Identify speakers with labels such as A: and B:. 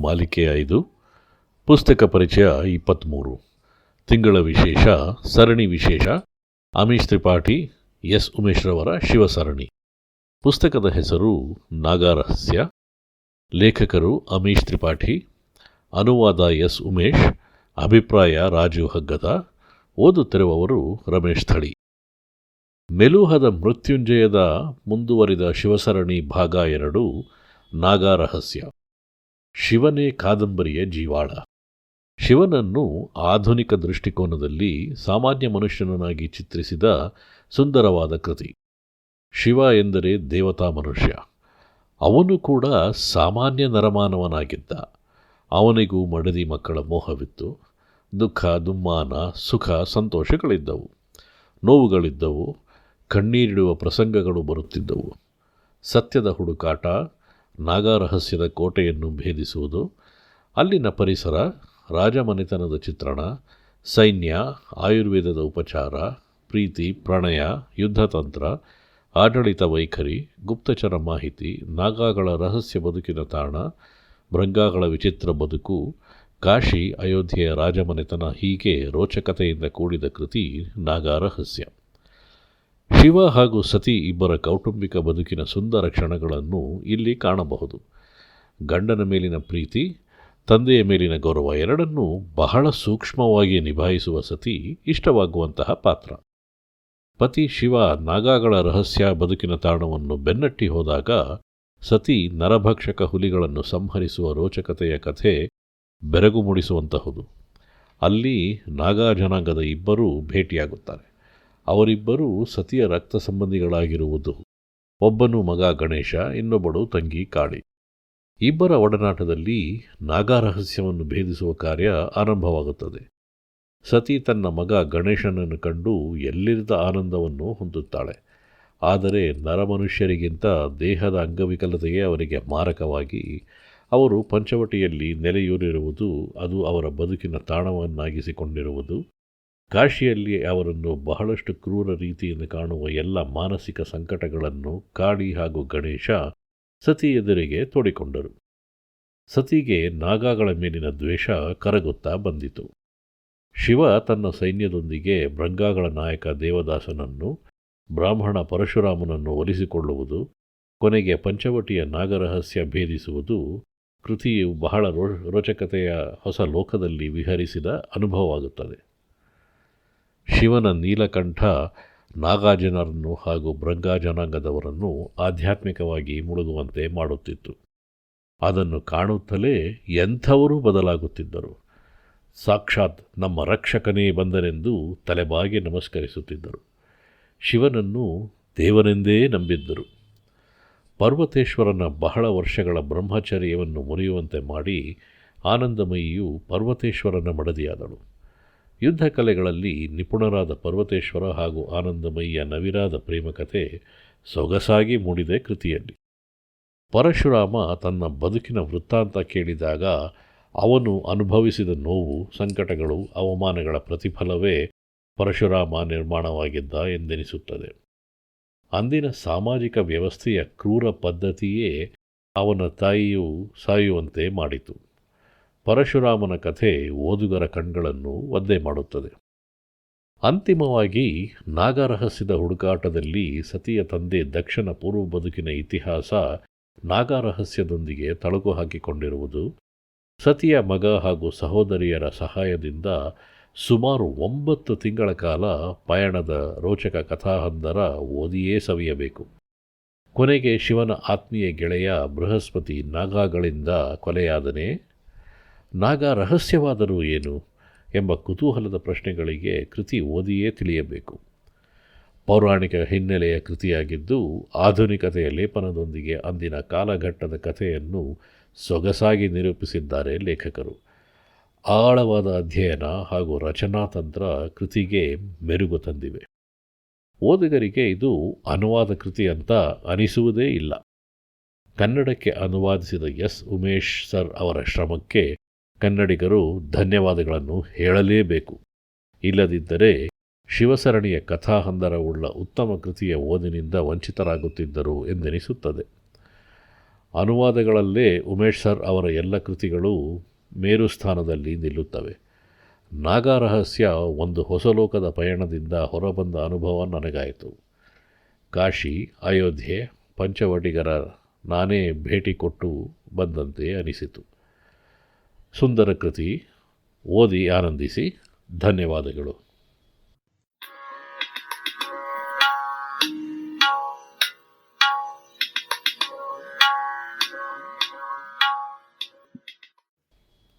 A: ಮಾಲಿಕೆ 5, ಪುಸ್ತಕ ಪರಿಚಯ 23. ತಿಂಗಳ ವಿಶೇಷ, ಸರಣಿ ವಿಶೇಷ, ಅಮೀಶ್ ತ್ರಿಪಾಠಿ, ಎಸ್ ಉಮೇಶ್ರವರ ಶಿವಸರಣಿ. ಪುಸ್ತಕದ ಹೆಸರು ನಾಗಾರಹಸ್ಯ. ಲೇಖಕರು ಅಮೀಶ್ ತ್ರಿಪಾಠಿ, ಅನುವಾದ ಎಸ್ ಉಮೇಶ್, ಅಭಿಪ್ರಾಯ ರಾಜು ಹಗ್ಗದ, ಓದುತ್ತಿರುವವರು ರಮೇಶ್ ಥಳಿ. ಮೆಲುಹದ ಮೃತ್ಯುಂಜಯದ ಮುಂದುವರಿದ ಶಿವಸರಣಿ ಭಾಗ 2, ನಾಗಾರಹಸ್ಯ. ಶಿವನೇ ಕಾದಂಬರಿಯ ಜೀವಾಳ. ಶಿವನನ್ನು ಆಧುನಿಕ ದೃಷ್ಟಿಕೋನದಲ್ಲಿ ಸಾಮಾನ್ಯ ಮನುಷ್ಯನನ್ನಾಗಿ ಚಿತ್ರಿಸಿದ ಸುಂದರವಾದ ಕೃತಿ. ಶಿವ ಎಂದರೆ ದೇವತಾ ಮನುಷ್ಯ. ಅವನು ಕೂಡ ಸಾಮಾನ್ಯ ನರಮಾನವನಾಗಿದ್ದ. ಅವನಿಗೂ ಮಡದಿ ಮಕ್ಕಳ ಮೋಹವಿತ್ತು. ದುಃಖ, ದುಮ್ಮಾನ, ಸುಖ, ಸಂತೋಷಗಳಿದ್ದವು. ನೋವುಗಳಿದ್ದವು. ಕಣ್ಣೀರಿಡುವ ಪ್ರಸಂಗಗಳು ಬರುತ್ತಿದ್ದವು. ಸತ್ಯದ ಹುಡುಕಾಟ, ನಾಗಾರಹಸ್ಯದ ಕೋಟೆಯನ್ನು ಭೇದಿಸುವುದು, ಅಲ್ಲಿನ ಪರಿಸರ, ರಾಜಮನೆತನದ ಚಿತ್ರಣ, ಸೈನ್ಯ, ಆಯುರ್ವೇದದ ಉಪಚಾರ, ಪ್ರೀತಿ, ಪ್ರಣಯ, ಯುದ್ಧತಂತ್ರ, ಆಡಳಿತ ವೈಖರಿ, ಗುಪ್ತಚರ ಮಾಹಿತಿ, ನಾಗಾಗಳ ರಹಸ್ಯ ಬದುಕಿನ ತಾಣ, ಭೃಂಗಾಗಳ ವಿಚಿತ್ರ ಬದುಕು, ಕಾಶಿ, ಅಯೋಧ್ಯೆಯ ರಾಜಮನೆತನ, ಹೀಗೆ ರೋಚಕತೆಯಿಂದ ಕೂಡಿದ ಕೃತಿ ನಾಗಾರಹಸ್ಯ. ಶಿವ ಹಾಗೂ ಸತಿ ಇಬ್ಬರ ಕೌಟುಂಬಿಕ ಬದುಕಿನ ಸುಂದರ ಕ್ಷಣಗಳನ್ನು ಇಲ್ಲಿ ಕಾಣಬಹುದು. ಗಂಡನ ಮೇಲಿನ ಪ್ರೀತಿ, ತಂದೆಯ ಮೇಲಿನ ಗೌರವ ಎರಡನ್ನೂ ಬಹಳ ಸೂಕ್ಷ್ಮವಾಗಿ ನಿಭಾಯಿಸುವ ಸತಿ ಇಷ್ಟವಾಗುವಂತಹ ಪಾತ್ರ. ಪತಿ ಶಿವ ನಾಗಾಗಳ ರಹಸ್ಯ ಬದುಕಿನ ತಾಣವನ್ನು ಬೆನ್ನಟ್ಟಿ ಹೋದಾಗ ಸತಿ ನರಭಕ್ಷಕ ಹುಲಿಗಳನ್ನು ಸಂಹರಿಸುವ ರೋಚಕತೆಯ ಕಥೆ ಬೆರಗು ಮೂಡಿಸುವಂತಹುದು. ಅಲ್ಲಿ ನಾಗಾ ಜನಾಂಗದ ಇಬ್ಬರೂ ಭೇಟಿಯಾಗುತ್ತಾರೆ. ಅವರಿಬ್ಬರೂ ಸತಿಯ ರಕ್ತ ಸಂಬಂಧಿಗಳಾಗಿರುವುದು. ಒಬ್ಬನು ಮಗ ಗಣೇಶ, ಇನ್ನೊಬ್ಬಳು ತಂಗಿ ಕಾಳಿ. ಇಬ್ಬರ ಒಡನಾಟದಲ್ಲಿ ನಾಗಾರಹಸ್ಯವನ್ನು ಭೇದಿಸುವ ಕಾರ್ಯ ಆರಂಭವಾಗುತ್ತದೆ. ಸತಿ ತನ್ನ ಮಗ ಗಣೇಶನನ್ನು ಕಂಡು ಎಲ್ಲಿರದ ಆನಂದವನ್ನು ಹೊಂದುತ್ತಾಳೆ. ಆದರೆ ನರಮನುಷ್ಯರಿಗಿಂತ ದೇಹದ ಅಂಗವಿಕಲತೆಯೇ ಅವರಿಗೆ ಮಾರಕವಾಗಿ ಅವರು ಪಂಚವಟಿಯಲ್ಲಿ ನೆಲೆಯೂರಿರುವುದು, ಅದು ಅವರ ಬದುಕಿನ ತಾಣವನ್ನಾಗಿಸಿಕೊಂಡಿರುವುದು, ಕಾಶಿಯಲ್ಲಿ ಅವರನ್ನು ಬಹಳಷ್ಟು ಕ್ರೂರ ರೀತಿಯಿಂದ ಕಾಣುವ ಎಲ್ಲ ಮಾನಸಿಕ ಸಂಕಟಗಳನ್ನು ಕಾಳಿ ಹಾಗೂ ಗಣೇಶ ಸತಿ ಎದುರಿಗೆ ತೋಡಿಕೊಂಡರು. ಸತಿಗೆ ನಾಗಾಗಳ ಮೇಲಿನ ದ್ವೇಷ ಕರಗುತ್ತಾ ಬಂದಿತು. ಶಿವ ತನ್ನ ಸೈನ್ಯದೊಂದಿಗೆ ಭೃಂಗಾಗಳ ನಾಯಕ ದೇವದಾಸನನ್ನು, ಬ್ರಾಹ್ಮಣ ಪರಶುರಾಮನನ್ನು ಒಲಿಸಿಕೊಳ್ಳುವುದು, ಕೊನೆಗೆ ಪಂಚವಟಿಯ ನಾಗರಹಸ್ಯ ಭೇದಿಸುವುದು ಕೃತಿಯು ಬಹಳ ರೋಚಕತೆಯ ಹೊಸ ಲೋಕದಲ್ಲಿ ವಿಹರಿಸಿದ ಅನುಭವವಾಗುತ್ತದೆ. ಶಿವನ ನೀಲಕಂಠ ನಾಗಾಜನರನ್ನು ಹಾಗೂ ಭೃಂಗಾ ಜನಾಂಗದವರನ್ನು ಆಧ್ಯಾತ್ಮಿಕವಾಗಿ ಮುಳುಗುವಂತೆ ಮಾಡುತ್ತಿತ್ತು. ಅದನ್ನು ಕಾಣುತ್ತಲೇ ಎಂಥವರೂ ಬದಲಾಗುತ್ತಿದ್ದರು. ಸಾಕ್ಷಾತ್ ನಮ್ಮ ರಕ್ಷಕನೇ ಬಂದನೆಂದು ತಲೆಬಾಗಿ ನಮಸ್ಕರಿಸುತ್ತಿದ್ದರು. ಶಿವನನ್ನು ದೇವನೆಂದೇ ನಂಬಿದ್ದರು. ಪರ್ವತೇಶ್ವರನ ಬಹಳ ವರ್ಷಗಳ ಬ್ರಹ್ಮಚರ್ಯವನ್ನು ಮುರಿಯುವಂತೆ ಮಾಡಿ ಆನಂದಮಯಿಯು ಪರ್ವತೇಶ್ವರನ ಮಡದಿಯಾದಳು. ಯುದ್ಧ ಕಲೆಗಳಲ್ಲಿ ನಿಪುಣರಾದ ಪರ್ವತೇಶ್ವರ ಹಾಗೂ ಆನಂದಮಯಿಯ ನವಿರಾದ ಪ್ರೇಮಕಥೆ ಸೊಗಸಾಗಿ ಮೂಡಿದೆ ಕೃತಿಯಲ್ಲಿ. ಪರಶುರಾಮ ತನ್ನ ಬದುಕಿನ ವೃತ್ತಾಂತ ಕೇಳಿದಾಗ ಅವನು ಅನುಭವಿಸಿದ ನೋವು, ಸಂಕಟಗಳು, ಅವಮಾನಗಳ ಪ್ರತಿಫಲವೇ ಪರಶುರಾಮ ನಿರ್ಮಾಣವಾಗಿದ್ದ ಎಂದೆನಿಸುತ್ತದೆ. ಅಂದಿನ ಸಾಮಾಜಿಕ ವ್ಯವಸ್ಥೆಯ ಕ್ರೂರ ಪದ್ಧತಿಯೇ ಅವನ ತಾಯಿಯು ಸಾಯುವಂತೆ ಮಾಡಿತು. ಪರಶುರಾಮನ ಕಥೆ ಓದುಗರ ಕಣ್ಗಳನ್ನು ಒದ್ದೆ ಮಾಡುತ್ತದೆ. ಅಂತಿಮವಾಗಿ ನಾಗಾರಹಸ್ಯದ ಹುಡುಕಾಟದಲ್ಲಿ ಸತಿಯ ತಂದೆ ದಕ್ಷನ ಪೂರ್ವ ಬದುಕಿನ ಇತಿಹಾಸ ನಾಗಾರಹಸ್ಯದೊಂದಿಗೆ ತಳಕು ಹಾಕಿಕೊಂಡಿರುವುದು, ಸತಿಯ ಮಗ ಹಾಗೂ ಸಹೋದರಿಯರ ಸಹಾಯದಿಂದ ಸುಮಾರು 9 ತಿಂಗಳ ಕಾಲ ಪಯಣದ ರೋಚಕ ಕಥಾಹಂದರ ಓದಿಯೇ ಸವಿಯಬೇಕು. ಕೊನೆಗೆ ಶಿವನ ಆತ್ಮೀಯ ಗೆಳೆಯ ಬೃಹಸ್ಪತಿ ನಾಗಾಗಳಿಂದ ಕೊಲೆಯಾದನೇ? ನಾಗಾ ರಹಸ್ಯವಾದರೂ ಏನು ಎಂಬ ಕುತೂಹಲದ ಪ್ರಶ್ನೆಗಳಿಗೆ ಕೃತಿ ಓದಿಯೇ ತಿಳಿಯಬೇಕು. ಪೌರಾಣಿಕ ಹಿನ್ನೆಲೆಯ ಕೃತಿಯಾಗಿದ್ದು ಆಧುನಿಕತೆಯ ಲೇಪನದೊಂದಿಗೆ ಅಂದಿನ ಕಾಲಘಟ್ಟದ ಕಥೆಯನ್ನು ಸೊಗಸಾಗಿ ನಿರೂಪಿಸಿದ್ದಾರೆ ಲೇಖಕರು. ಆಳವಾದ ಅಧ್ಯಯನ ಹಾಗೂ ರಚನಾತಂತ್ರ ಕೃತಿಗೆ ಮೆರುಗು ತಂದಿವೆ. ಓದುಗರಿಗೆ ಇದು ಅನುವಾದ ಕೃತಿ ಅಂತ ಅನಿಸುವುದೇ ಇಲ್ಲ. ಕನ್ನಡಕ್ಕೆ ಅನುವಾದಿಸಿದ ಎಸ್ ಉಮೇಶ್ ಸರ್ ಅವರ ಶ್ರಮಕ್ಕೆ ಕನ್ನಡಿಗರು ಧನ್ಯವಾದಗಳನ್ನು ಹೇಳಲೇಬೇಕು. ಇಲ್ಲದಿದ್ದರೆ ಶಿವಸರಣಿಯ ಕಥಾಹಂದರವುಳ್ಳ ಉತ್ತಮ ಕೃತಿಯ ಓದಿನಿಂದ ವಂಚಿತರಾಗುತ್ತಿದ್ದರು ಎಂದೆನಿಸುತ್ತದೆ. ಅನುವಾದಗಳಲ್ಲೇ ಉಮೇಶ್ ಸರ್ ಅವರ ಎಲ್ಲ ಕೃತಿಗಳು ಮೇರು ಸ್ಥಾನದಲ್ಲಿ ನಿಲ್ಲುತ್ತವೆ. ನಾಗಾರಹಸ್ಯ ಒಂದು ಹೊಸ ಲೋಕದ ಪಯಣದಿಂದ ಹೊರಬಂದ ಅನುಭವ ನನಗಾಯಿತು. ಕಾಶಿ, ಅಯೋಧ್ಯೆ, ಪಂಚವಟಿಗರ ನಾನೇ ಭೇಟಿ ಕೊಟ್ಟು ಬಂದಂತೆ ಅನಿಸಿತು. ಸುಂದರ ಕೃತಿ. ಓದಿ ಆನಂದಿಸಿ. ಧನ್ಯವಾದಗಳು.